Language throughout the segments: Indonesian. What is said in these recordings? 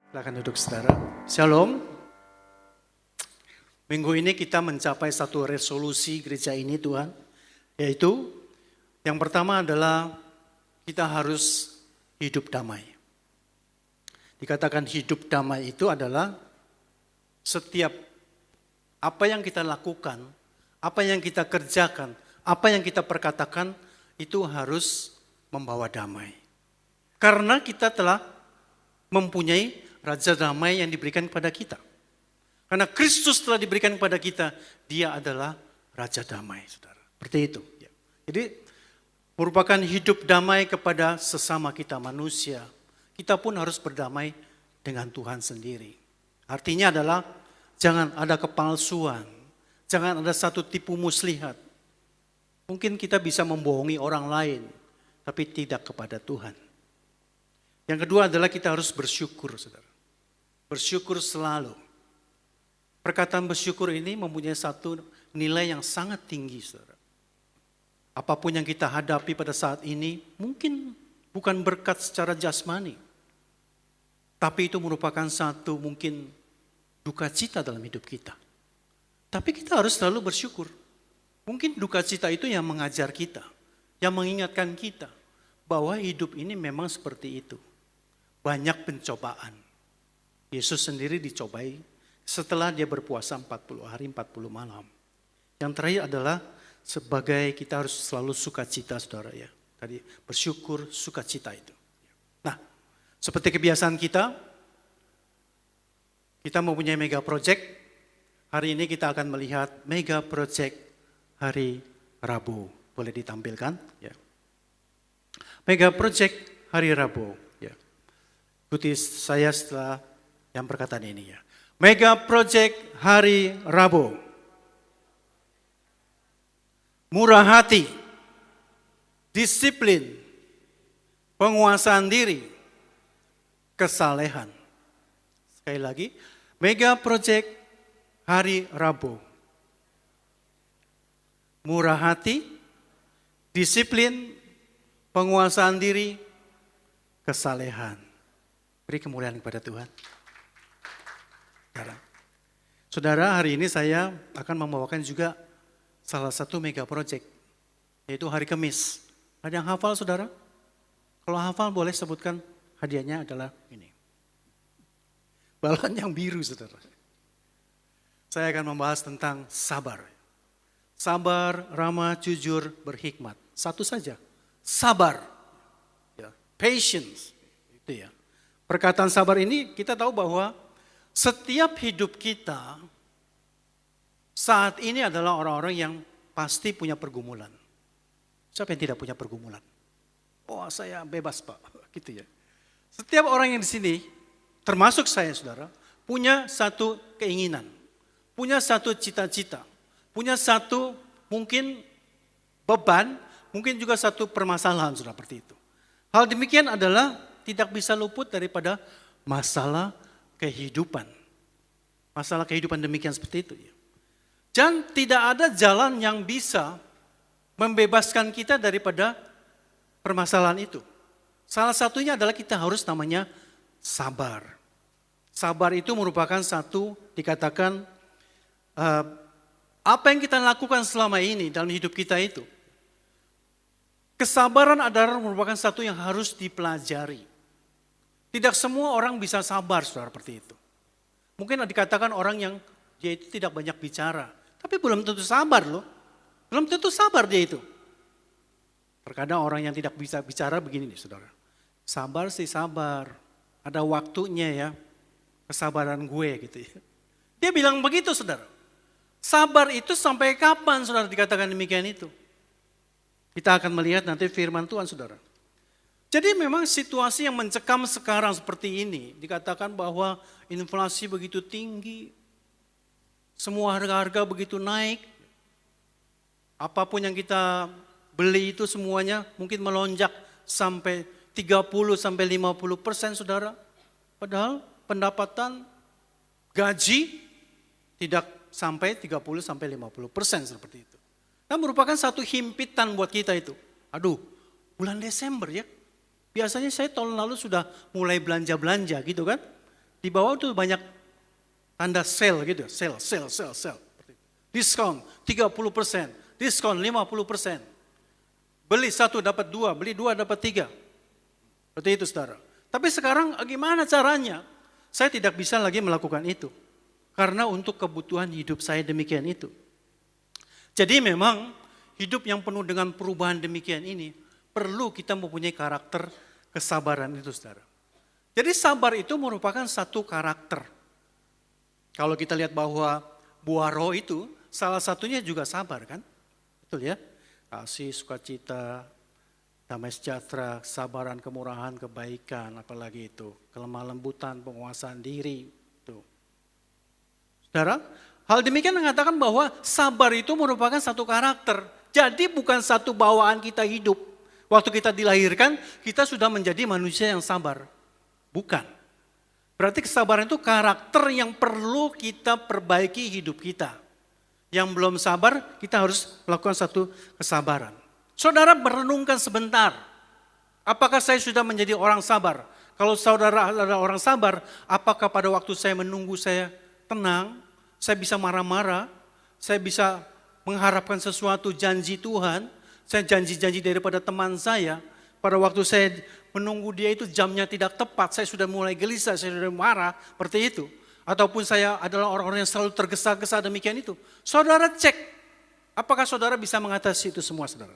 Silakan duduk saudara. Shalom. Minggu ini kita mencapai satu resolusi gereja ini Tuhan. Yaitu yang pertama adalah kita harus hidup damai. Dikatakan hidup damai itu adalah setiap apa yang kita lakukan, apa yang kita kerjakan, apa yang kita perkatakan itu harus membawa damai. Karena kita telah mempunyai Raja damai yang diberikan kepada kita. Karena Kristus telah diberikan kepada kita, dia adalah Raja damai, saudara. Seperti itu. Jadi merupakan hidup damai kepada sesama kita manusia. Kita pun harus berdamai dengan Tuhan sendiri. Artinya adalah jangan ada kepalsuan. Jangan ada satu tipu muslihat. Mungkin kita bisa membohongi orang lain, tapi tidak kepada Tuhan. Yang kedua adalah kita harus bersyukur, saudara. Bersyukur selalu. Perkataan bersyukur ini mempunyai satu nilai yang sangat tinggi, saudara. Apapun yang kita hadapi pada saat ini, mungkin bukan berkat secara jasmani. Tapi itu merupakan satu mungkin duka cita dalam hidup kita. Tapi kita harus selalu bersyukur. Mungkin duka cita itu yang mengajar kita, yang mengingatkan kita bahwa hidup ini memang seperti itu. Banyak pencobaan. Yesus sendiri dicobai setelah dia berpuasa 40 hari 40 malam. Yang terakhir adalah sebagai kita harus selalu sukacita, saudara ya. Tadi bersyukur, sukacita itu. Nah, seperti kebiasaan kita mempunyai mega project. Hari ini kita akan melihat mega project hari Rabu. Boleh ditampilkan? Ya. Mega project hari Rabu. Ya. Ikuti saya setelah yang perkataan ini ya. Mega project hari Rabu. Murah hati, disiplin, penguasaan diri, kesalehan. Sekali lagi, mega project hari Rabu. Murah hati, disiplin, penguasaan diri, kesalehan. Beri kemuliaan kepada Tuhan. Saudara, hari ini saya akan membawakan juga salah satu mega project, yaitu hari Kamis. Ada yang hafal, saudara? Kalau hafal boleh sebutkan hadiahnya adalah ini. Balon yang biru, saudara. Saya akan membahas tentang sabar. Sabar, ramah, jujur, berhikmat. Satu saja, sabar. Ya, patience. Itu ya. Perkataan sabar ini kita tahu bahwa setiap hidup kita saat ini adalah orang-orang yang pasti punya pergumulan. Siapa yang tidak punya pergumulan? Oh, saya bebas, Pak. Gitu ya. Setiap orang yang di sini, termasuk saya, saudara, punya satu keinginan, punya satu cita-cita, punya satu mungkin beban, mungkin juga satu permasalahan, saudara, seperti itu. Hal demikian adalah tidak bisa luput daripada masalah kehidupan. Masalah kehidupan demikian seperti itu. Dan tidak ada jalan yang bisa membebaskan kita daripada permasalahan itu. Salah satunya adalah kita harus namanya sabar. Sabar itu merupakan satu dikatakan apa yang kita lakukan selama ini dalam hidup kita itu. Kesabaran adalah merupakan satu yang harus dipelajari. Tidak semua orang bisa sabar, saudara, seperti itu. Mungkin dikatakan orang yang dia itu tidak banyak bicara. Tapi belum tentu sabar loh. Belum tentu sabar dia itu. Terkadang orang yang tidak bisa bicara begini nih, saudara. Sabar sih sabar. Ada waktunya ya. Kesabaran gue gitu ya. Dia bilang begitu, saudara. Sabar itu sampai kapan, saudara, dikatakan demikian itu. Kita akan melihat nanti firman Tuhan, saudara. Jadi memang situasi yang mencekam sekarang seperti ini, dikatakan bahwa inflasi begitu tinggi, semua harga-harga begitu naik, apapun yang kita beli itu semuanya mungkin melonjak sampai 30-50%, saudara. Padahal pendapatan gaji tidak sampai 30-50% seperti itu. Nah, merupakan satu himpitan buat kita itu. Aduh, bulan Desember ya. Biasanya saya tahun lalu sudah mulai belanja-belanja gitu kan. Di bawah tuh banyak tanda sale gitu, sale. Diskon 30%, diskon 50%. Beli satu dapat dua, beli dua dapat tiga. Seperti itu saudara. Tapi sekarang gimana caranya? Saya tidak bisa lagi melakukan itu. Karena untuk kebutuhan hidup saya demikian itu. Jadi memang hidup yang penuh dengan perubahan demikian ini, perlu kita mempunyai karakter kesabaran itu saudara. Jadi sabar itu merupakan satu karakter. Kalau kita lihat bahwa buah roh itu salah satunya juga sabar kan? Betul ya? Kasih, sukacita, damai sejahtera, kesabaran, kemurahan, kebaikan, apalagi itu. Kelemah lembutan, penguasaan diri. Tuh. Saudara, hal demikian mengatakan bahwa sabar itu merupakan satu karakter. Jadi bukan satu bawaan kita hidup. Waktu kita dilahirkan, kita sudah menjadi manusia yang sabar. Bukan. Berarti kesabaran itu karakter yang perlu kita perbaiki hidup kita. Yang belum sabar, kita harus melakukan satu kesabaran. Saudara merenungkan sebentar. Apakah saya sudah menjadi orang sabar? Kalau saudara adalah orang sabar, apakah pada waktu saya menunggu saya tenang, saya bisa marah-marah, saya bisa mengharapkan sesuatu janji Tuhan, saya janji-janji daripada teman saya, pada waktu saya menunggu dia itu jamnya tidak tepat, saya sudah mulai gelisah, saya sudah marah, seperti itu. Ataupun saya adalah orang-orang yang selalu tergesa-gesa demikian itu. Saudara cek, apakah saudara bisa mengatasi itu semua saudara?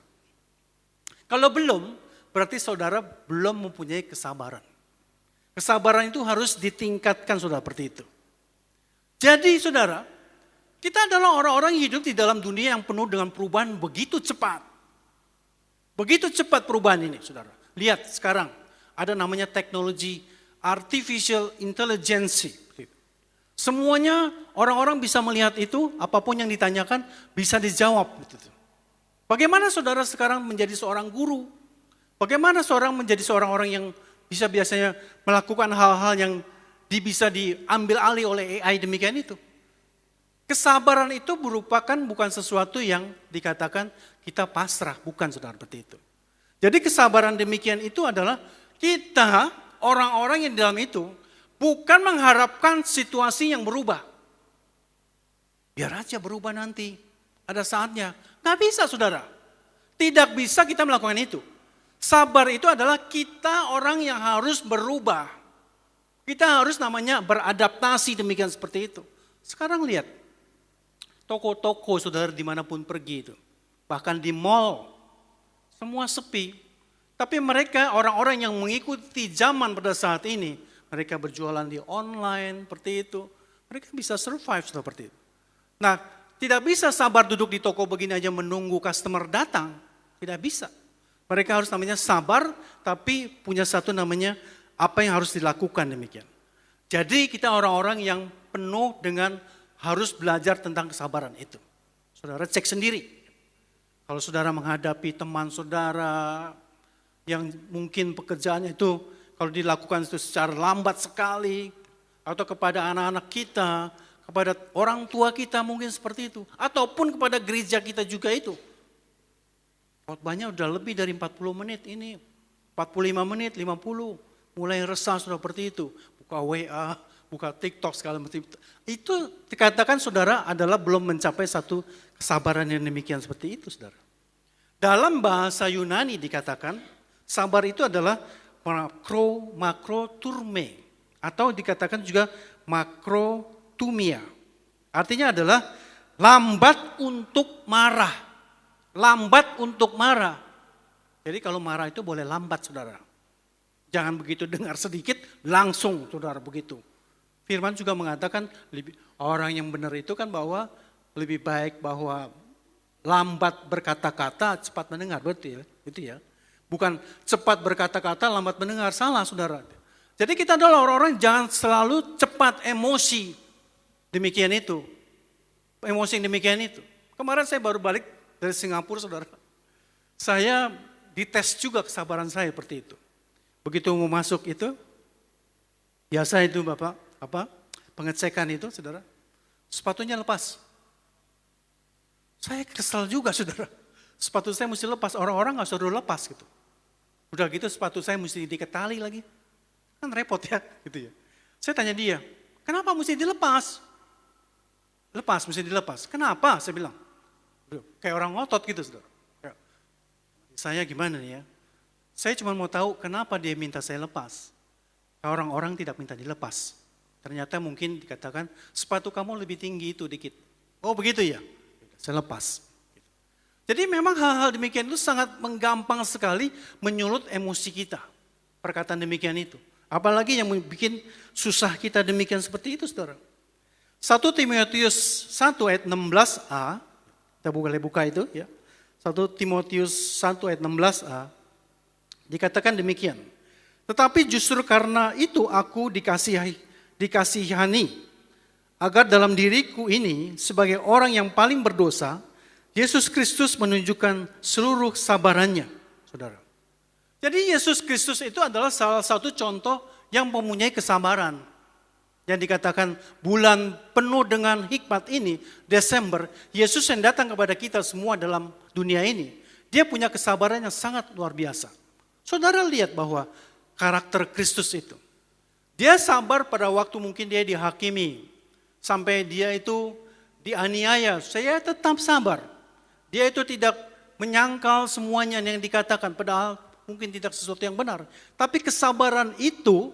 Kalau belum, berarti saudara belum mempunyai kesabaran. Kesabaran itu harus ditingkatkan saudara seperti itu. Jadi saudara, kita adalah orang-orang yang hidup di dalam dunia yang penuh dengan perubahan begitu cepat. Begitu cepat perubahan ini saudara. Lihat sekarang, ada namanya teknologi artificial intelligence. Semuanya orang-orang bisa melihat itu, apapun yang ditanyakan bisa dijawab. Bagaimana saudara sekarang menjadi seorang guru? Bagaimana seorang menjadi seorang orang yang bisa biasanya melakukan hal-hal yang bisa diambil alih oleh AI demikian itu? Kesabaran itu merupakan bukan sesuatu yang dikatakan kita pasrah, bukan saudara seperti itu. Jadi kesabaran demikian itu adalah kita orang-orang yang di dalam itu bukan mengharapkan situasi yang berubah. Biar aja berubah nanti, ada saatnya. Nggak bisa saudara, tidak bisa kita melakukan itu. Sabar itu adalah kita orang yang harus berubah. Kita harus namanya beradaptasi demikian seperti itu. Sekarang lihat, toko-toko saudara dimanapun pergi itu. Bahkan di mall, semua sepi. Tapi mereka orang-orang yang mengikuti zaman pada saat ini, mereka berjualan di online seperti itu. Mereka bisa survive seperti itu. Nah, tidak bisa sabar duduk di toko begini aja menunggu customer datang. Tidak bisa. Mereka harus namanya sabar, tapi punya satu namanya apa yang harus dilakukan demikian. Jadi kita orang-orang yang penuh dengan harus belajar tentang kesabaran itu. Saudara cek sendiri. Kalau saudara menghadapi teman saudara yang mungkin pekerjaannya itu kalau dilakukan itu secara lambat sekali, atau kepada anak-anak kita, kepada orang tua kita mungkin seperti itu. Ataupun kepada gereja kita juga itu. Khotbahnya udah lebih dari 40 menit ini, 45 menit, 50. Mulai resah sudah seperti itu. Buka WA, buka TikTok segala macam. Itu dikatakan saudara adalah belum mencapai satu kesabaran yang demikian seperti itu saudara. Dalam bahasa Yunani dikatakan, sabar itu adalah makroturme atau dikatakan juga makrotumia. Artinya adalah lambat untuk marah. Lambat untuk marah. Jadi kalau marah itu boleh lambat saudara. Jangan begitu dengar sedikit langsung saudara begitu. Firman juga mengatakan orang yang benar itu kan bahwa lebih baik bahwa lambat berkata-kata cepat mendengar, betul ya? Itu ya. Bukan cepat berkata-kata, lambat mendengar, salah saudara. Jadi kita adalah orang-orang jangan selalu cepat emosi. Demikian itu. Emosi yang demikian itu. Kemarin saya baru balik dari Singapura saudara. Saya dites juga kesabaran saya seperti itu. Begitu mau masuk itu, biasa itu Bapak, pengecekan itu saudara. Sepatunya lepas. Saya kesal juga saudara. Sepatu saya mesti lepas, orang-orang gak suruh lepas gitu. Udah gitu sepatu saya mesti diikat tali lagi. Kan repot ya gitu ya. Saya tanya dia, kenapa mesti dilepas? Lepas, mesti dilepas. Kenapa? Saya bilang. Kayak orang ngotot gitu, saudara. Saya gimana nih ya? Saya cuma mau tahu kenapa dia minta saya lepas. Orang-orang tidak minta dilepas. Ternyata mungkin dikatakan, sepatu kamu lebih tinggi itu dikit. Oh begitu ya? Saya lepas. Jadi memang hal-hal demikian itu sangat menggampang sekali menyulut emosi kita. Perkataan demikian itu. Apalagi yang bikin susah kita demikian seperti itu, saudara. 1 Timotius 1 ayat 16a, kita boleh buka itu ya. 1 Timotius 1 ayat 16a, dikatakan demikian. Tetapi justru karena itu aku dikasihani, agar dalam diriku ini sebagai orang yang paling berdosa, Yesus Kristus menunjukkan seluruh sabarannya, saudara. Jadi Yesus Kristus itu adalah salah satu contoh yang mempunyai kesabaran. Yang dikatakan bulan penuh dengan hikmat ini, Desember, Yesus yang datang kepada kita semua dalam dunia ini, dia punya kesabaran yang sangat luar biasa. Saudara lihat bahwa karakter Kristus itu, dia sabar pada waktu mungkin dia dihakimi, sampai dia itu dianiaya, saya tetap sabar. Dia itu tidak menyangkal semuanya yang dikatakan, padahal mungkin tidak sesuatu yang benar. Tapi kesabaran itu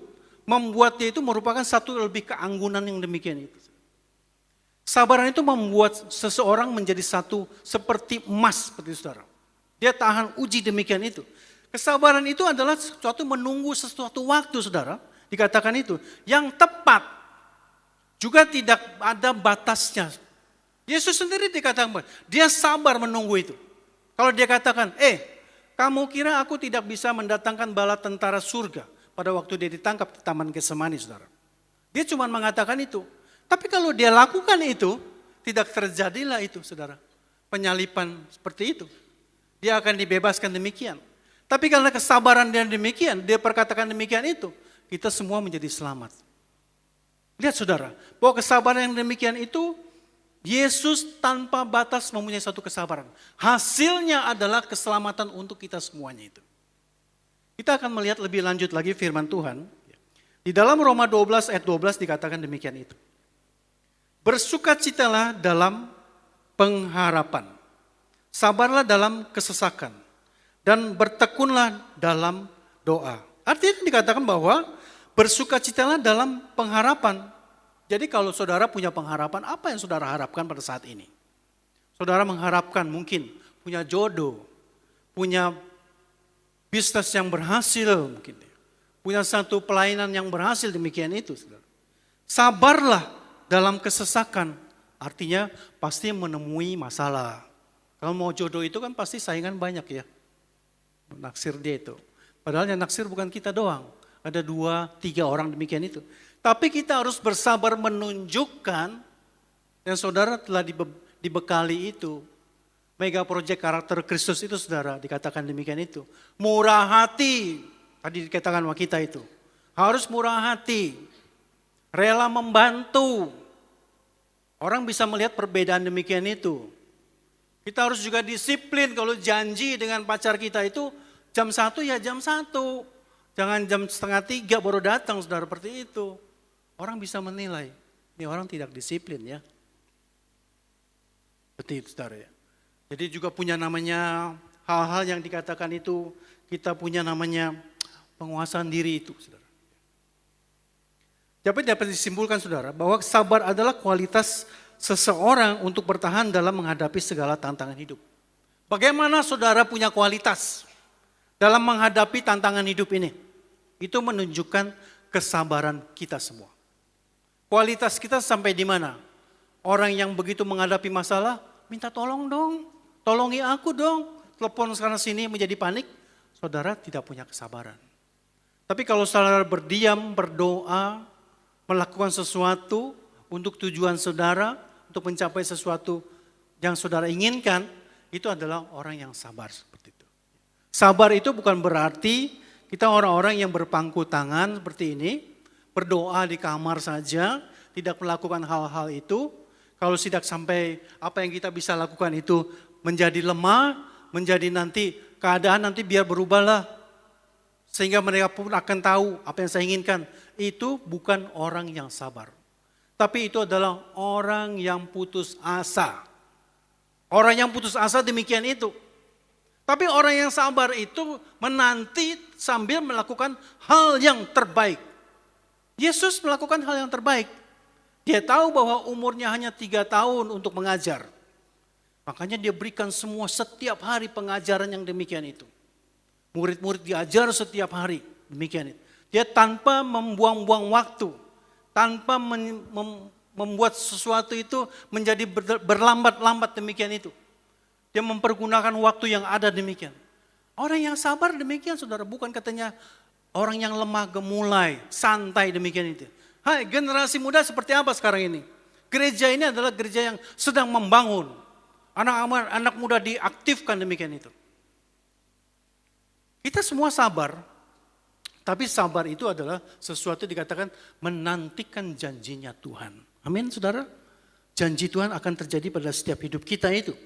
membuat dia itu merupakan satu lebih keanggunan yang demikian itu. Kesabaran itu membuat seseorang menjadi satu seperti emas, seperti saudara. Dia tahan uji demikian itu. Kesabaran itu adalah sesuatu menunggu sesuatu waktu, saudara. Dikatakan itu, yang tepat. Juga tidak ada batasnya. Yesus sendiri dikatakan, dia sabar menunggu itu. Kalau dia katakan, kamu kira aku tidak bisa mendatangkan bala tentara surga pada waktu dia ditangkap di Taman Getsemani, saudara. Dia cuma mengatakan itu. Tapi kalau dia lakukan itu, tidak terjadilah itu, saudara. Penyalipan seperti itu. Dia akan dibebaskan demikian. Tapi karena kesabaran dia demikian, dia perkatakan demikian itu, kita semua menjadi selamat. Lihat saudara, bahwa kesabaran yang demikian itu, Yesus tanpa batas mempunyai satu kesabaran. Hasilnya adalah keselamatan untuk kita semuanya itu. Kita akan melihat lebih lanjut lagi firman Tuhan. Di dalam Roma 12 ayat 12 dikatakan demikian itu. Bersukacitalah dalam pengharapan. Sabarlah dalam kesesakan. Dan bertekunlah dalam doa. Artinya dikatakan bahwa bersukacitalah dalam pengharapan. Jadi kalau saudara punya pengharapan, apa yang saudara harapkan pada saat ini? Saudara mengharapkan mungkin punya jodoh, punya bisnis yang berhasil mungkin. Punya satu pelayanan yang berhasil, demikian itu, saudara. Sabarlah dalam kesesakan, artinya pasti menemui masalah. Kalau mau jodoh itu kan pasti saingan banyak ya. Naksir dia itu. Padahal yang naksir bukan kita doang. Ada 2-3 orang demikian itu. Tapi kita harus bersabar menunjukkan, dan saudara telah dibekali itu. Mega project karakter Kristus itu saudara, dikatakan demikian itu. Murah hati, tadi dikatakan sama kita itu. Harus murah hati, rela membantu. Orang bisa melihat perbedaan demikian itu. Kita harus juga disiplin kalau janji dengan pacar kita itu jam 1 ya jam 1. Jangan jam 2:30 baru datang, saudara, seperti itu. Orang bisa menilai, ini orang tidak disiplin ya. Seperti itu, saudara ya. Jadi juga punya namanya hal-hal yang dikatakan itu, kita punya namanya penguasaan diri itu, saudara. Dapat disimpulkan, saudara, bahwa sabar adalah kualitas seseorang untuk bertahan dalam menghadapi segala tantangan hidup. Bagaimana saudara punya kualitas dalam menghadapi tantangan hidup ini? Itu menunjukkan kesabaran kita semua. Kualitas kita sampai di mana? Orang yang begitu menghadapi masalah, minta tolong dong, tolongi aku dong. Telepon sana sini menjadi panik, saudara tidak punya kesabaran. Tapi kalau saudara berdiam, berdoa, melakukan sesuatu untuk tujuan saudara, untuk mencapai sesuatu yang saudara inginkan, itu adalah orang yang sabar seperti itu. Sabar itu bukan berarti kita orang-orang yang berpangku tangan seperti ini, berdoa di kamar saja, tidak melakukan hal-hal itu. Kalau tidak sampai apa yang kita bisa lakukan itu menjadi lemah, menjadi nanti keadaan nanti biar berubahlah. Sehingga mereka pun akan tahu apa yang saya inginkan. itu bukan orang yang sabar. Tapi itu adalah orang yang putus asa. Orang yang putus asa demikian itu. Tapi orang yang sabar itu menanti sambil melakukan hal yang terbaik. Yesus melakukan hal yang terbaik. Dia tahu bahwa umurnya hanya 3 tahun untuk mengajar. Makanya dia berikan semua setiap hari pengajaran yang demikian itu. Murid-murid diajar setiap hari demikian itu. Dia tanpa membuang-buang waktu. Tanpa membuat sesuatu itu menjadi berlambat-lambat demikian itu. Dia mempergunakan waktu yang ada demikian. Orang yang sabar demikian saudara, bukan katanya orang yang lemah gemulai, santai demikian itu. Hai, generasi muda seperti apa sekarang ini? Gereja ini adalah gereja yang sedang membangun. Anak muda diaktifkan demikian itu. Kita semua sabar. Tapi sabar itu adalah sesuatu dikatakan menantikan janjinya Tuhan. Amin saudara. Janji Tuhan akan terjadi pada setiap hidup kita itu.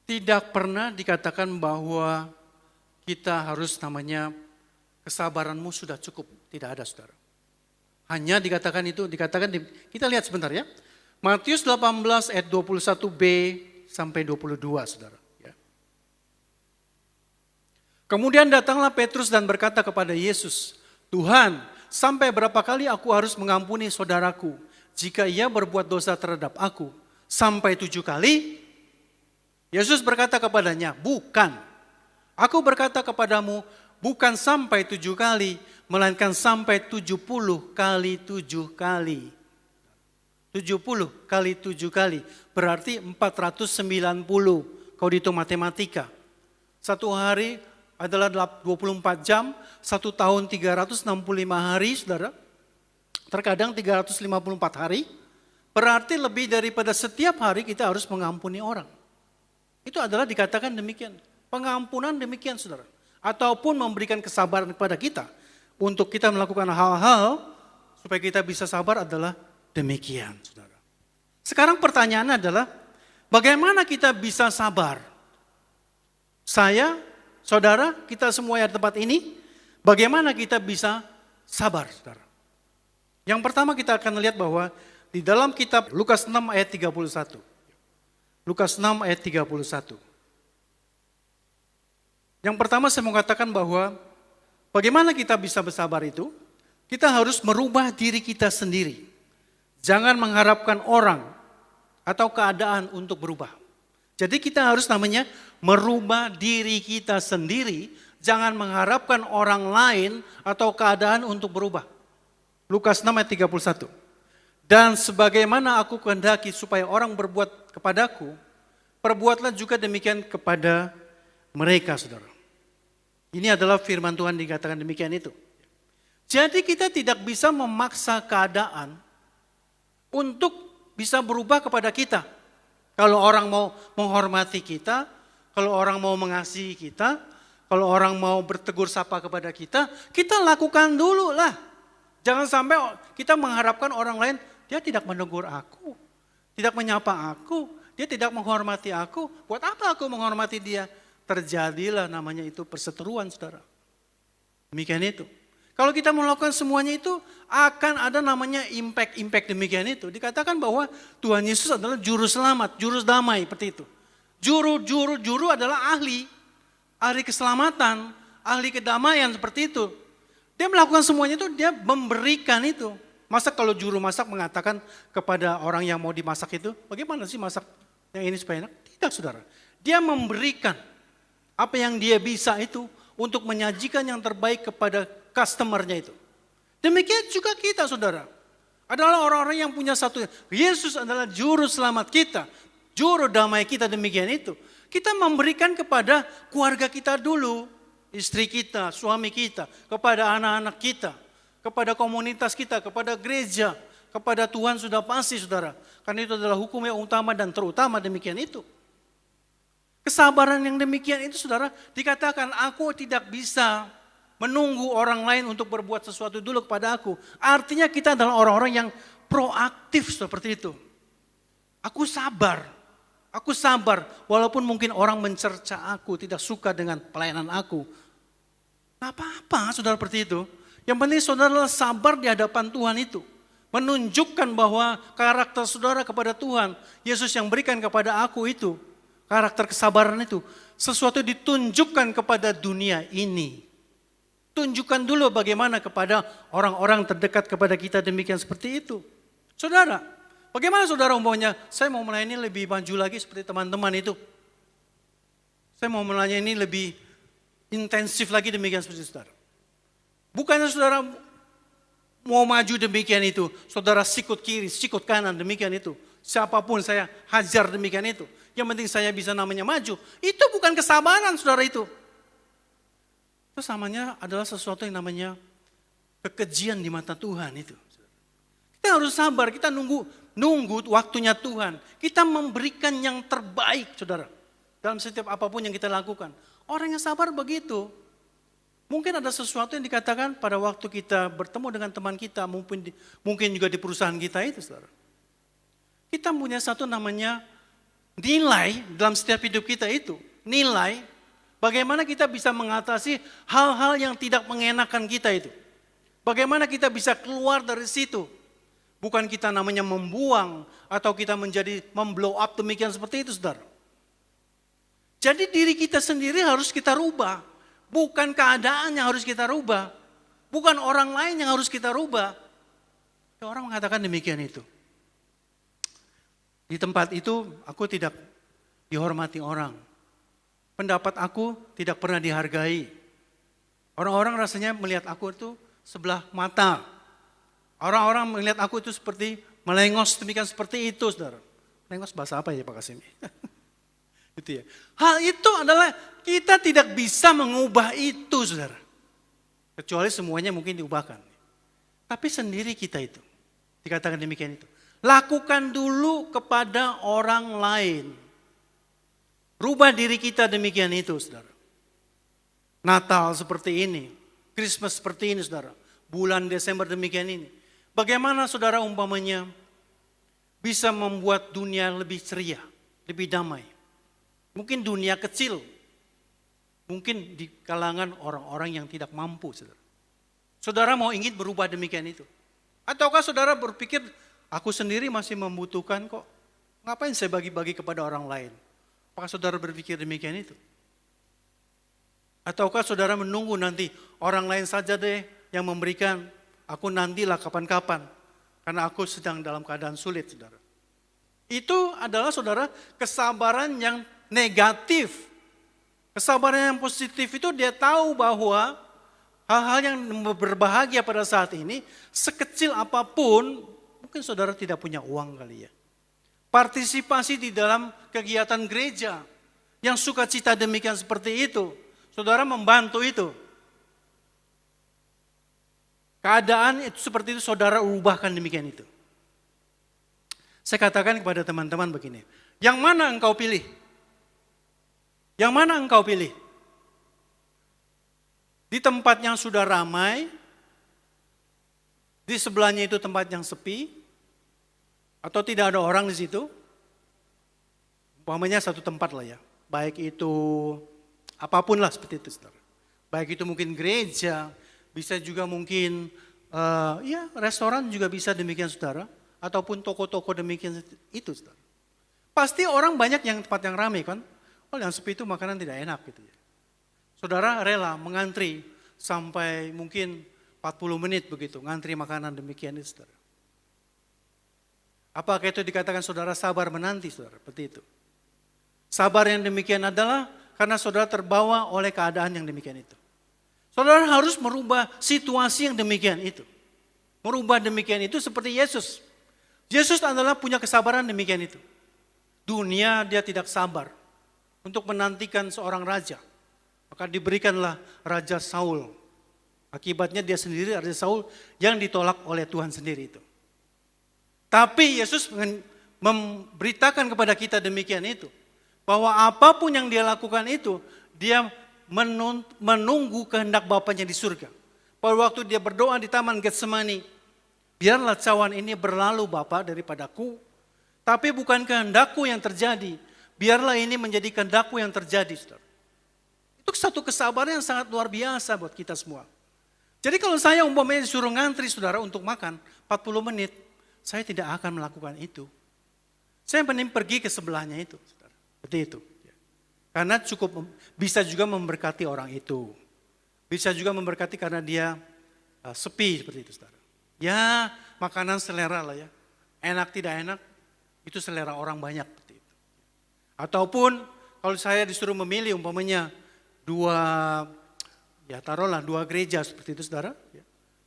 Tidak pernah dikatakan bahwa kita harus namanya kesabaranmu sudah cukup. Tidak ada saudara. Hanya dikatakan kita lihat sebentar ya. Matius 18 ayat 21b sampai 22 saudara. Kemudian datanglah Petrus dan berkata kepada Yesus, Tuhan, sampai berapa kali aku harus mengampuni saudaraku jika ia berbuat dosa terhadap aku? Sampai 7 kali? Yesus berkata kepadanya, bukan. Aku berkata kepadamu, bukan sampai 7 kali, melainkan sampai 70 kali 7 kali. 70 kali 7 kali, berarti 490 kalau dihitung matematika. Satu hari adalah 24 jam, 1 tahun 365 hari, saudara. Terkadang 354 hari, berarti lebih daripada setiap hari kita harus mengampuni orang. Itu adalah dikatakan demikian. Pengampunan demikian, saudara. Ataupun memberikan kesabaran kepada kita. Untuk kita melakukan hal-hal, supaya kita bisa sabar adalah demikian, saudara. Sekarang pertanyaannya adalah, bagaimana kita bisa sabar? Saudara, kita semua yang di tempat ini, bagaimana kita bisa sabar, saudara? Yang pertama kita akan lihat bahwa di dalam kitab Lukas 6 ayat 31. Lukas 6 ayat 31. Yang pertama saya mau katakan bahwa bagaimana kita bisa bersabar itu? Kita harus merubah diri kita sendiri. Jangan mengharapkan orang atau keadaan untuk berubah. Jadi kita harus namanya merubah diri kita sendiri, jangan mengharapkan orang lain atau keadaan untuk berubah. Lukas 6 ayat 31. Dan sebagaimana aku kehendaki supaya orang berbuat kepadaku, perbuatlah juga demikian kepada mereka, saudara. Ini adalah firman Tuhan dikatakan demikian itu. Jadi kita tidak bisa memaksa keadaan untuk bisa berubah kepada kita. Kalau orang mau menghormati kita, kalau orang mau mengasihi kita, kalau orang mau bertegur sapa kepada kita lakukan dulu lah. Jangan sampai kita mengharapkan orang lain, dia tidak menegur aku, tidak menyapa aku, dia tidak menghormati aku. Buat apa aku menghormati dia? Terjadilah namanya itu perseteruan, saudara. Demikian itu. Kalau kita melakukan semuanya itu akan ada namanya impact demikian itu. Dikatakan bahwa Tuhan Yesus adalah juru selamat, juru damai seperti itu. Juru adalah ahli keselamatan, ahli kedamaian seperti itu. Dia melakukan semuanya itu, dia memberikan itu. Masa kalau juru masak mengatakan kepada orang yang mau dimasak itu, bagaimana sih masak yang ini supaya enak? Tidak, saudara. Dia memberikan apa yang dia bisa itu untuk menyajikan yang terbaik kepada customernya itu. Demikian juga kita, saudara. Adalah orang-orang yang punya satu. Yesus adalah juru selamat kita. Juru damai kita, demikian itu. Kita memberikan kepada keluarga kita dulu. Istri kita, suami kita. Kepada anak-anak kita. Kepada komunitas kita, kepada gereja. Kepada Tuhan sudah pasti, saudara. Karena itu adalah hukum yang utama dan terutama, demikian itu. Kesabaran yang demikian itu, saudara. Dikatakan aku tidak bisa menunggu orang lain untuk berbuat sesuatu dulu kepada aku. Artinya kita adalah orang-orang yang proaktif seperti itu. Aku sabar walaupun mungkin orang mencerca aku, tidak suka dengan pelayanan aku. Gak apa-apa, saudara, seperti itu. Yang penting saudara sabar di hadapan Tuhan itu. Menunjukkan bahwa karakter saudara kepada Tuhan, Yesus yang berikan kepada aku itu, karakter kesabaran itu, sesuatu ditunjukkan kepada dunia ini. Tunjukkan dulu bagaimana kepada orang-orang terdekat kepada kita demikian seperti itu. Saudara, bagaimana saudara umpamanya, saya mau melayani lebih maju lagi seperti teman-teman itu. Saya mau melayani lebih intensif lagi demikian seperti saudara. Bukannya saudara mau maju demikian itu, saudara sikut kiri, sikut kanan demikian itu. Siapapun saya hajar demikian itu. Yang penting saya bisa namanya maju. Itu bukan kesabaran saudara itu. Itu samanya adalah sesuatu yang namanya kekejian di mata Tuhan itu. Kita harus sabar, kita nunggu waktunya Tuhan. Kita memberikan yang terbaik saudara. Dalam setiap apapun yang kita lakukan. Orang yang sabar begitu. Mungkin ada sesuatu yang dikatakan pada waktu kita bertemu dengan teman kita, mungkin juga di perusahaan kita itu, saudara. Kita punya satu namanya nilai dalam setiap hidup kita itu. Nilai bagaimana kita bisa mengatasi hal-hal yang tidak mengenakan kita itu. Bagaimana kita bisa keluar dari situ. Bukan kita namanya membuang atau kita menjadi memblow up demikian seperti itu, saudara. Jadi diri kita sendiri harus kita rubah. Bukan keadaan yang harus kita rubah. Bukan orang lain yang harus kita rubah. Orang mengatakan demikian itu. Di tempat itu aku tidak dihormati orang. Pendapat aku tidak pernah dihargai. Orang-orang rasanya melihat aku itu sebelah mata. Orang-orang melihat aku itu seperti melengos demikian seperti itu, saudara. Melengos bahasa apa ya Pak Kasim? Gitu ya. Hal itu adalah kita tidak bisa mengubah itu, saudara. Kecuali semuanya mungkin diubahkan. Tapi sendiri kita itu. Dikatakan demikian itu. Lakukan dulu kepada orang lain. Rubah diri kita demikian itu, saudara. Natal seperti ini. Christmas seperti ini, saudara. Bulan Desember demikian ini. Bagaimana saudara umpamanya bisa membuat dunia lebih ceria, lebih damai. Mungkin dunia kecil, mungkin di kalangan orang-orang yang tidak mampu. Saudara, saudara mau ingin berubah demikian itu. Ataukah saudara berpikir, aku sendiri masih membutuhkan kok. Ngapain saya bagi-bagi kepada orang lain? Apakah saudara berpikir demikian itu? Ataukah saudara menunggu nanti orang lain saja deh yang memberikan, aku nantilah kapan-kapan. Karena aku sedang dalam keadaan sulit, saudara. Itu adalah saudara kesabaran yang negatif. Kesabaran yang positif itu dia tahu bahwa hal-hal yang berbahagia pada saat ini, sekecil apapun, mungkin saudara tidak punya uang kali ya. Partisipasi di dalam kegiatan gereja, yang sukacita demikian seperti itu, saudara membantu itu. Keadaan itu seperti itu saudara ubahkan demikian itu. Saya katakan kepada teman-teman begini, yang mana engkau pilih? Yang mana engkau pilih? Di tempat yang sudah ramai, di sebelahnya itu tempat yang sepi, atau tidak ada orang di situ? Umpamanya satu tempat lah ya, baik itu apapun lah seperti itu, saudara. Baik itu mungkin gereja, bisa juga mungkin ya restoran juga bisa demikian, saudara. Ataupun toko-toko demikian itu, saudara. Pasti orang banyak yang tempat yang ramai kan. Oh yang sepi itu makanan tidak enak gitu ya. Saudara rela mengantri sampai mungkin 40 menit begitu. Ngantri makanan demikian itu, saudara. Apakah itu dikatakan saudara sabar menanti, saudara? Seperti itu. Sabar yang demikian adalah karena saudara terbawa oleh keadaan yang demikian itu. Saudara harus merubah situasi yang demikian itu. Merubah demikian itu seperti Yesus. Yesus adalah punya kesabaran demikian itu. Dunia dia tidak sabar untuk menantikan seorang raja. Maka diberikanlah Raja Saul. Akibatnya dia sendiri Raja Saul yang ditolak oleh Tuhan sendiri itu. Tapi Yesus memberitakan kepada kita demikian itu. Bahwa apapun yang dia lakukan itu, dia menunggu kehendak Bapanya di surga. Pada waktu dia berdoa di Taman Getsemani, biarlah cawan ini berlalu Bapa daripadaku, tapi bukan kehendakku yang terjadi, biarlah ini menjadi kehendakku yang terjadi. Saudara. Itu satu kesabaran yang sangat luar biasa buat kita semua. Jadi kalau saya umpamanya disuruh ngantri saudara untuk makan 40 menit, saya tidak akan melakukan itu. Saya mending pergi ke sebelahnya itu, saudara. Seperti itu. Karena cukup bisa juga memberkati orang itu. Bisa juga memberkati karena dia sepi seperti itu, saudara. Ya, makanan selera lah ya. Enak tidak enak, itu selera orang banyak seperti itu. Ataupun kalau saya disuruh memilih umpamanya taruhlah dua gereja seperti itu, saudara.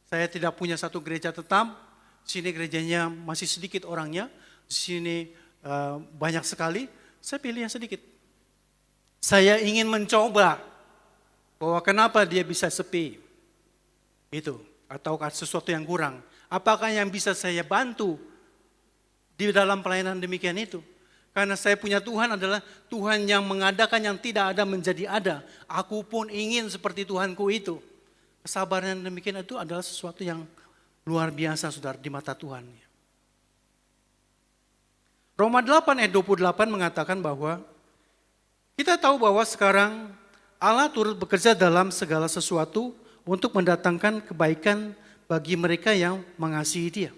Saya tidak punya satu gereja tetap, di sini gerejanya masih sedikit orangnya, di sini banyak sekali, saya pilih yang sedikit. Saya ingin mencoba bahwa kenapa dia bisa sepi, itu, atau sesuatu yang kurang. Apakah yang bisa saya bantu di dalam pelayanan demikian itu? Karena saya punya Tuhan adalah Tuhan yang mengadakan yang tidak ada menjadi ada. Aku pun ingin seperti Tuhanku itu. Kesabaran demikian itu adalah sesuatu yang luar biasa, saudara, di mata Tuhan. Roma 8 ayat 28 mengatakan bahwa kita tahu bahwa sekarang Allah turut bekerja dalam segala sesuatu untuk mendatangkan kebaikan bagi mereka yang mengasihi Dia.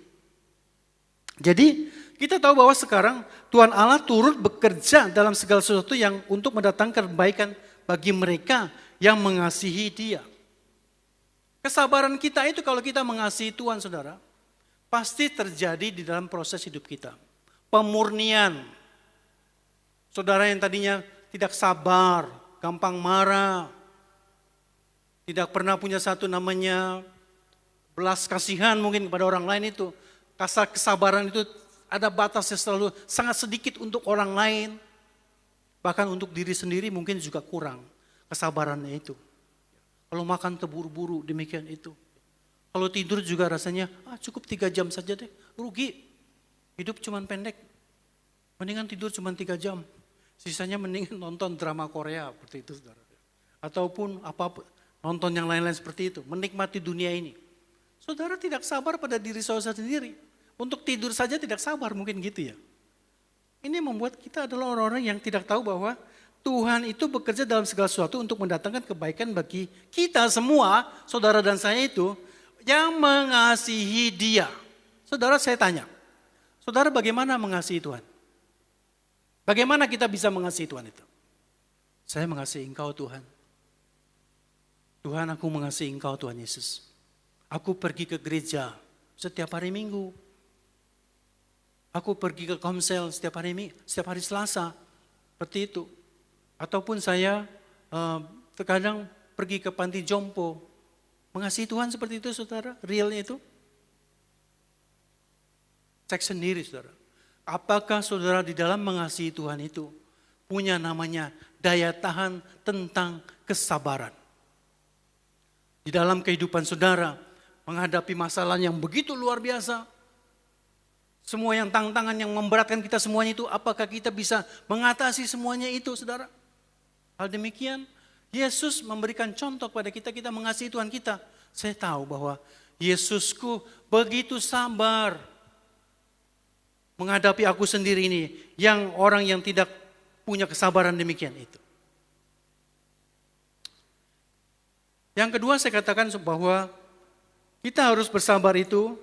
Jadi kita tahu bahwa sekarang Tuhan Allah turut bekerja dalam segala sesuatu yang untuk mendatangkan kebaikan bagi mereka yang mengasihi Dia. Kesabaran kita itu kalau kita mengasihi Tuhan, saudara, pasti terjadi di dalam proses hidup kita. Pemurnian. Saudara yang tadinya tidak sabar, gampang marah, tidak pernah punya satu namanya belas kasihan mungkin kepada orang lain itu. Kasar kesabaran itu ada batasnya, selalu sangat sedikit untuk orang lain. Bahkan untuk diri sendiri mungkin juga kurang kesabarannya itu. Kalau makan terburu-buru demikian itu. Kalau tidur juga rasanya cukup 3 jam saja deh, rugi. Hidup cuman pendek. Mendingan tidur cuman 3 jam. Sisanya mendingan nonton drama Korea seperti itu, saudara. Ataupun nonton yang lain-lain seperti itu. Menikmati dunia ini. Saudara tidak sabar pada diri saudara sendiri. Untuk tidur saja tidak sabar, mungkin gitu ya. Ini membuat kita adalah orang-orang yang tidak tahu bahwa Tuhan itu bekerja dalam segala sesuatu untuk mendatangkan kebaikan bagi kita semua, saudara dan saya itu, yang mengasihi Dia. Saudara, saya tanya, saudara bagaimana mengasihi Tuhan? Bagaimana kita bisa mengasihi Tuhan itu? Saya mengasihi Engkau, Tuhan. Tuhan, aku mengasihi Engkau, Tuhan Yesus. Aku pergi ke gereja setiap hari Minggu. Aku pergi ke komsel setiap hari Selasa. Seperti itu. Ataupun saya terkadang pergi ke panti jompo. Mengasihi Tuhan seperti itu, saudara. Realnya itu. Cek sendiri, saudara. Apakah saudara di dalam mengasihi Tuhan itu punya namanya daya tahan tentang kesabaran. Di dalam kehidupan saudara menghadapi masalah yang begitu luar biasa. Semua yang tantangan yang memberatkan kita semuanya itu, apakah kita bisa mengatasi semuanya itu, saudara? Hal demikian, Yesus memberikan contoh kepada kita, kita mengasihi Tuhan kita. Saya tahu bahwa Yesusku begitu sabar menghadapi aku sendiri ini, yang orang yang tidak punya kesabaran demikian itu. Yang kedua saya katakan bahwa kita harus bersabar itu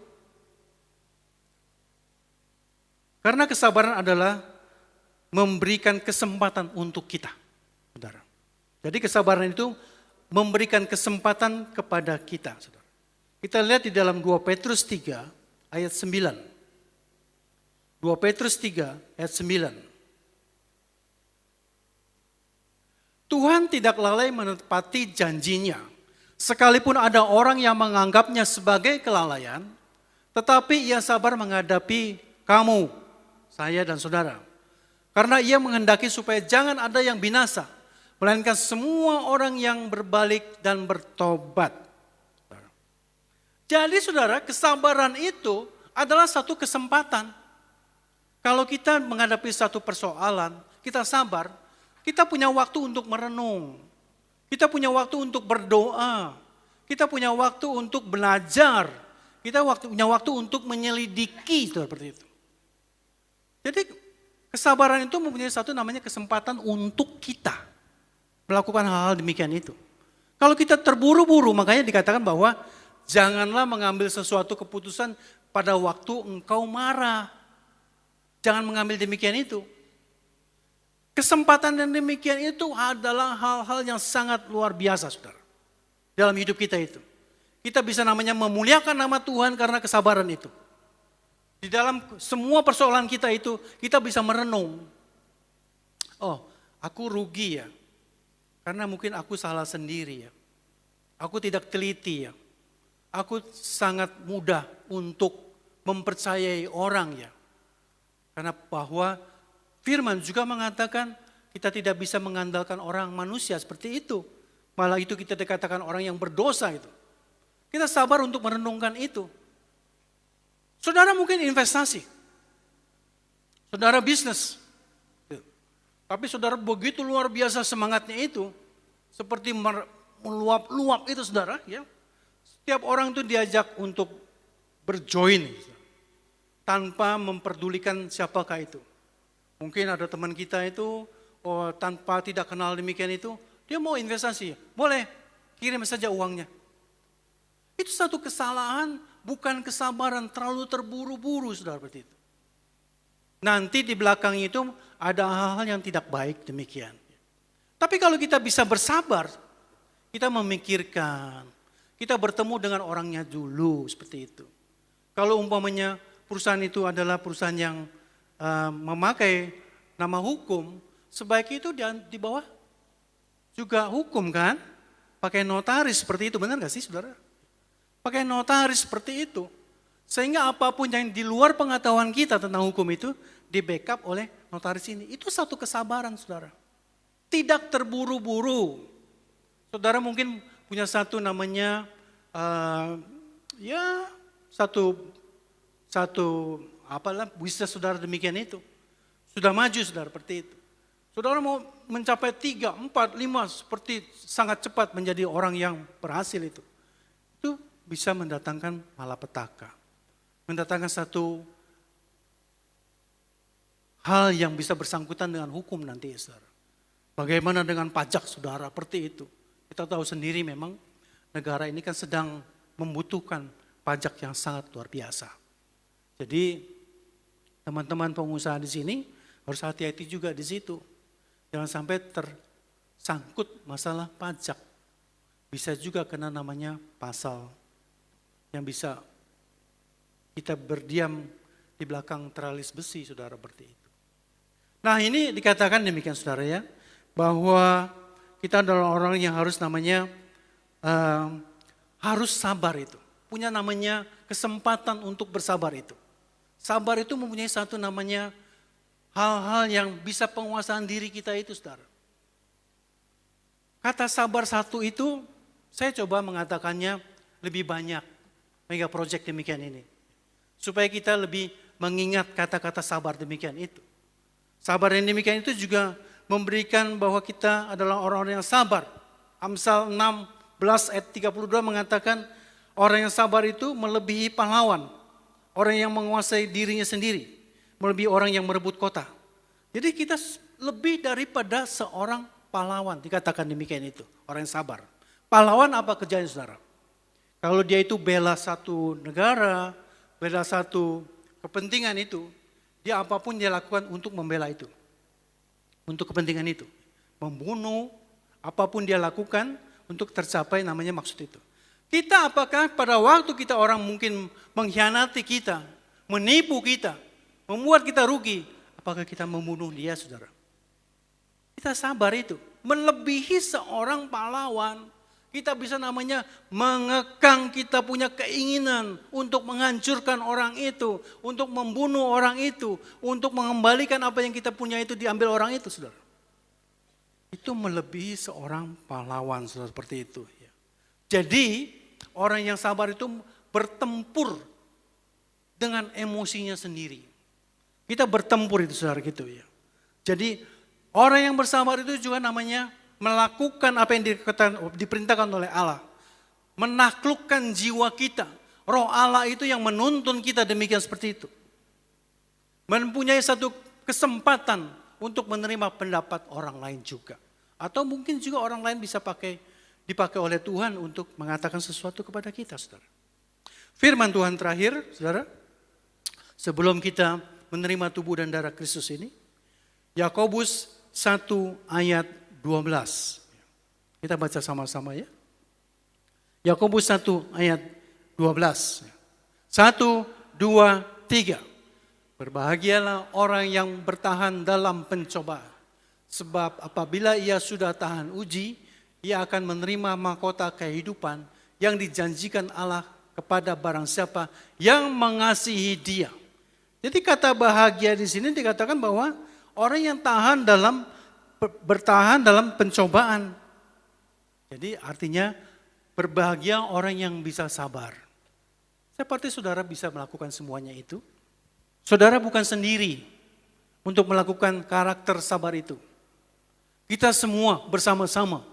karena kesabaran adalah memberikan kesempatan untuk kita, saudara. Jadi kesabaran itu memberikan kesempatan kepada kita, saudara. Kita lihat di dalam 2 Petrus 3 ayat 9. 2 Petrus 3 ayat 9. Tuhan tidak lalai menepati janjinya. Sekalipun ada orang yang menganggapnya sebagai kelalaian, tetapi ia sabar menghadapi kamu, saya dan saudara. Karena ia menghendaki supaya jangan ada yang binasa, melainkan semua orang yang berbalik dan bertobat. Jadi saudara, kesabaran itu adalah satu kesempatan. Kalau kita menghadapi satu persoalan, kita sabar, kita punya waktu untuk merenung. Kita punya waktu untuk berdoa. Kita punya waktu untuk belajar. Kita punya waktu untuk menyelidiki, seperti itu. Jadi kesabaran itu mempunyai satu namanya kesempatan untuk kita melakukan hal-hal demikian itu. Kalau kita terburu-buru, makanya dikatakan bahwa Janganlah mengambil sesuatu keputusan pada waktu engkau marah. Jangan mengambil demikian itu. Kesempatan yang demikian itu adalah hal-hal yang sangat luar biasa, saudara. Dalam hidup kita itu. Kita bisa namanya memuliakan nama Tuhan karena kesabaran itu. Di dalam semua persoalan kita itu, kita bisa merenung. Oh, aku rugi ya. Karena mungkin aku salah sendiri ya. Aku tidak teliti ya. Aku sangat mudah untuk mempercayai orang ya. Karena bahwa firman juga mengatakan kita tidak bisa mengandalkan orang manusia seperti itu. Malah itu kita dikatakan orang yang berdosa itu. Kita sabar untuk merenungkan itu. Saudara mungkin investasi. Saudara bisnis. Tapi saudara begitu luar biasa semangatnya itu. Seperti meluap-luap itu saudara. Ya. Setiap orang itu diajak untuk berjoin. Tanpa memperdulikan siapakah itu. Mungkin ada teman kita itu tanpa tidak kenal demikian itu. Dia mau investasi. Boleh, kirim saja uangnya. Itu satu kesalahan, bukan kesabaran, terlalu terburu-buru saudara seperti itu. Nanti di belakang itu ada hal-hal yang tidak baik demikian. Tapi kalau kita bisa bersabar, kita memikirkan, kita bertemu dengan orangnya dulu seperti itu. Kalau umpamanya perusahaan itu adalah perusahaan yang memakai nama hukum, sebaik itu di bawah juga hukum kan? Pakai notaris seperti itu, benar gak sih saudara? Pakai notaris seperti itu. Sehingga apapun yang di luar pengetahuan kita tentang hukum itu, di backup oleh notaris ini. Itu satu kesabaran saudara. Tidak terburu-buru. Saudara mungkin punya satu namanya, apalah bisa saudara demikian itu. Sudah maju saudara seperti itu. Saudara mau mencapai 3, 4, 5 seperti sangat cepat menjadi orang yang berhasil itu. Itu bisa mendatangkan malapetaka. Mendatangkan satu hal yang bisa bersangkutan dengan hukum nanti saudara. Bagaimana dengan pajak saudara seperti itu. Kita tahu sendiri memang negara ini kan sedang membutuhkan pajak yang sangat luar biasa. Jadi teman-teman pengusaha di sini harus hati-hati juga di situ. Jangan sampai tersangkut masalah pajak. Bisa juga kena namanya pasal yang bisa kita berdiam di belakang teralis besi saudara seperti itu. Nah ini dikatakan demikian saudara ya. Bahwa kita adalah orang yang harus namanya harus sabar itu. Punya namanya kesempatan untuk bersabar itu. Sabar itu mempunyai satu namanya hal-hal yang bisa penguasaan diri kita itu saudara. Kata sabar satu itu saya coba mengatakannya lebih banyak. Mega project demikian ini. Supaya kita lebih mengingat kata-kata sabar demikian itu. Sabar yang demikian itu juga memberikan bahwa kita adalah orang-orang yang sabar. Amsal 16 ayat 32 mengatakan orang yang sabar itu melebihi pahlawan. Orang yang menguasai dirinya sendiri, melebihi orang yang merebut kota. Jadi kita lebih daripada seorang pahlawan, dikatakan demikian itu, orang yang sabar. Pahlawan apa kerjanya saudara? Kalau dia itu bela satu negara, bela satu kepentingan itu, dia apapun dia lakukan untuk membela itu. Untuk kepentingan itu. Membunuh, apapun dia lakukan untuk tercapai namanya maksud itu. Kita apakah pada waktu kita orang mungkin mengkhianati kita, menipu kita, membuat kita rugi, apakah kita membunuh dia saudara? Kita sabar itu, melebihi seorang pahlawan. Kita bisa namanya mengekang kita punya keinginan untuk menghancurkan orang itu, untuk membunuh orang itu, untuk mengembalikan apa yang kita punya itu diambil orang itu saudara. Itu melebihi seorang pahlawan saudara, seperti itu. Jadi orang yang sabar itu bertempur dengan emosinya sendiri. Kita bertempur itu saudara gitu ya. Jadi orang yang bersabar itu juga namanya melakukan apa yang diperintahkan oleh Allah. Menaklukkan jiwa kita. Roh Allah itu yang menuntun kita demikian seperti itu. Mempunyai satu kesempatan untuk menerima pendapat orang lain juga. Atau mungkin juga orang lain bisa dipakai oleh Tuhan untuk mengatakan sesuatu kepada kita saudara. Firman Tuhan terakhir, saudara, sebelum kita menerima tubuh dan darah Kristus ini, Yakobus 1 ayat 12. Kita baca sama-sama ya. Yakobus 1 ayat 12. 1, 2, 3. Berbahagialah orang yang bertahan dalam pencobaan. Sebab apabila ia sudah tahan uji, ia akan menerima mahkota kehidupan yang dijanjikan Allah kepada barang siapa yang mengasihi dia. Jadi kata bahagia di sini dikatakan bahwa orang yang bertahan dalam pencobaan. Jadi artinya berbahagia orang yang bisa sabar. Seperti saudara bisa melakukan semuanya itu. Saudara bukan sendiri untuk melakukan karakter sabar itu. Kita semua bersama-sama,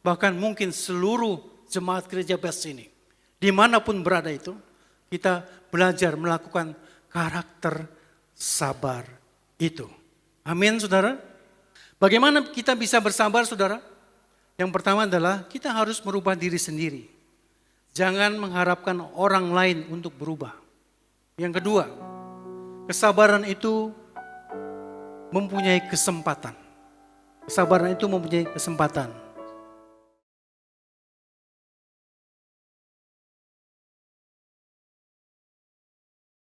bahkan mungkin seluruh jemaat gereja Best ini, dimanapun berada itu, kita belajar melakukan karakter sabar itu. Amin, saudara. Bagaimana kita bisa bersabar, saudara? Yang pertama adalah kita harus merubah diri sendiri. Jangan mengharapkan orang lain untuk berubah. Yang kedua, kesabaran itu mempunyai kesempatan. Kesabaran itu mempunyai kesempatan.